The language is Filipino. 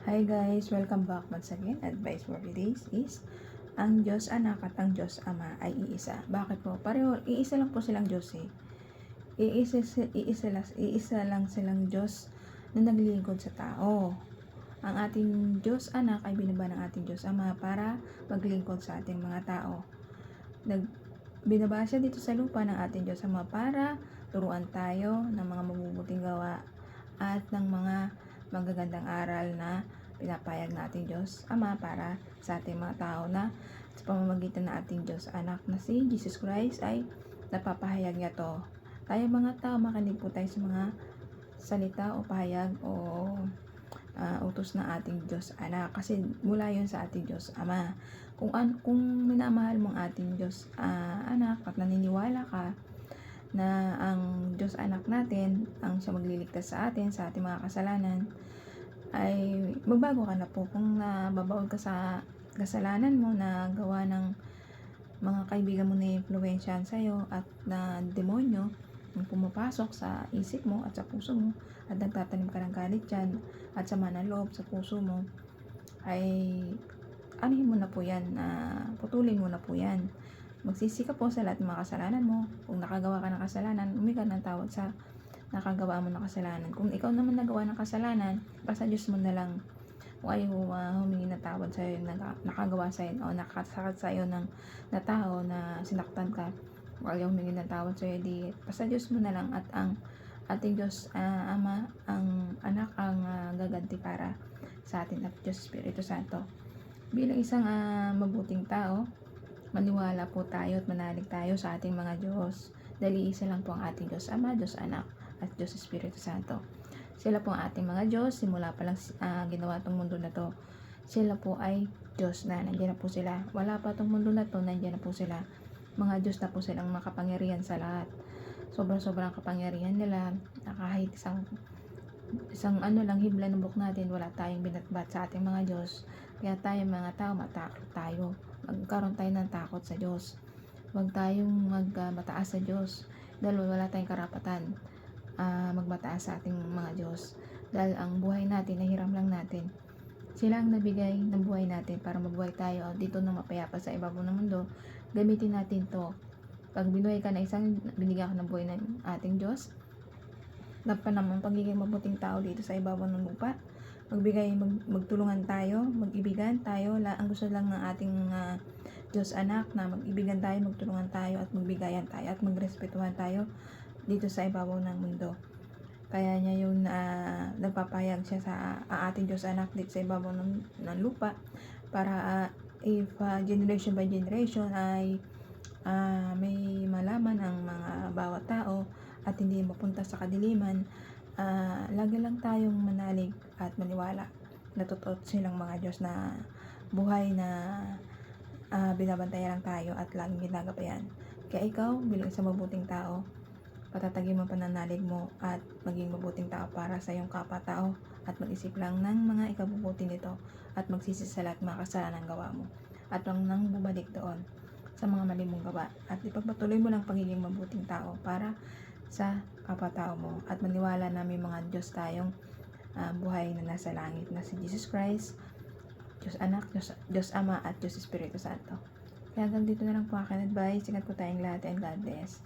Hi guys, welcome back once again. Advice for today's is ang Diyos Anak at ang Diyos Ama ay iisa. Bakit po? Pareho, iisa lang po silang Diyos eh. Iisa lang silang Diyos na naglilingkod sa tao. Ang ating Diyos Anak ay binaba ng ating Diyos Ama para maglingkod sa ating mga tao. Binaba siya dito sa lupa ng ating Diyos Ama para turuan tayo ng mga mabubuting gawa at ng mga magagandang aral na pinapayag na ating Diyos Ama para sa ating mga tao na sa pamamagitan ng ating Diyos Anak na si Jesus Christ ay napapahayag niya to. Tayo mga tao, makinig po tayo sa mga salita o pahayag o utos ng ating Diyos Anak kasi mula yun sa ating Diyos Ama. Kung minamahal mong ating Diyos Anak at naniniwala ka na ang Diyos Anak natin ang siya magliligtas sa atin sa ating mga kasalanan, ay magbago ka na po. Kung nababaon ka sa kasalanan mo na gawa ng mga kaibigan mo na influensyahan sa'yo at na demonyo ang pumapasok sa isip mo at sa puso mo at nagtatanim ka ng galit dyan at sama ng loob sa puso mo, ay anuhin mo na po yan, putulin mo na po yan. Magsisi ka po sa lahat ng mga kasalanan mo. Kung nakagawa ka ng kasalanan, humingi ka ng tawad sa nakagawa mo ng kasalanan. Kung ikaw naman nagawa ng kasalanan, basta Diyos mo na lang. Kung ayaw humingi ng tawad sa'yo yung nakagawa sa'yo o nakasakit sa'yo ng na tao na sinaktan ka, kung ayaw humingi ng tawad sa'yo, di basta Diyos mo na lang at ang ating Diyos Ama, ang Anak ang gaganti para sa atin at Diyos Espiritu Santo. Bilang isang mabuting tao, maniwala po tayo at manalig tayo sa ating mga Diyos. Dahil isa lang po ang ating Diyos Ama, Diyos Anak, at Diyos Espiritu Santo. Sila po ang ating mga Diyos. Simula pa lang ginawa itong mundo na to. Sila po ay Diyos na. Nandiyan na po sila. Wala pa itong mundo na to. Nandiyan na po sila. Mga Diyos na po silang makapangyarihan sa lahat. Sobrang kapangyarihan nila. Kahit isang lang hibla ng buhok natin, wala tayong binatbat sa ating mga Diyos. Kaya tayo mga tao, matakot tayo. Magkaroon tayo ng takot sa Diyos. Huwag tayong magmataas sa Diyos dahil wala tayong karapatan magmataas sa ating mga Diyos. Dahil ang buhay natin, nahiram lang natin. Sila ang nabigay ng buhay natin para mabuhay tayo dito na mapayapa sa ibabaw ng mundo. Gamitin natin to. Pag binuhay ka na isang, binigyan ka ng buhay ng ating Diyos, dapat naman pagiging mabuting tao dito sa ibabaw ng lupa. Magtulungan tayo, mag-ibigan tayo. Ang gusto lang ng ating Diyos Anak na mag-ibigan tayo, magtulungan tayo at magbigayan tayo at magrespetuhan tayo dito sa ibabaw ng mundo. Kaya niya yung nagpapahayag siya sa ating Diyos Anak dito sa ibabaw ng lupa para if generation by generation ay may malaman ang mga bawat tao at hindi mapunta sa kadiliman, lagi lang tayong manalig at maniwala na totoo silang mga Diyos na buhay na binabantayan lang tayo at laging ginagabayan. Kaya ikaw bilang isang mabuting tao, patatagin mo pananalig mo at maging mabuting tao para sa iyong kapwa-tao at mag-isip lang ng mga ikabubuti nito at magsisi sa lahat mga kasalanan gawa mo at nang bumalik doon sa mga mali mong gawa at ipagpatuloy mo lang pagiging mabuting tao para sa kapwa-tao mo at maniwala na may mga Diyos tayong buhay na nasa langit na si Jesus Christ, Diyos Anak, Diyos Ama at Diyos Espiritu Santo. Kaya hanggang dito na lang po aking advice. Ingat po tayong lahat and God bless.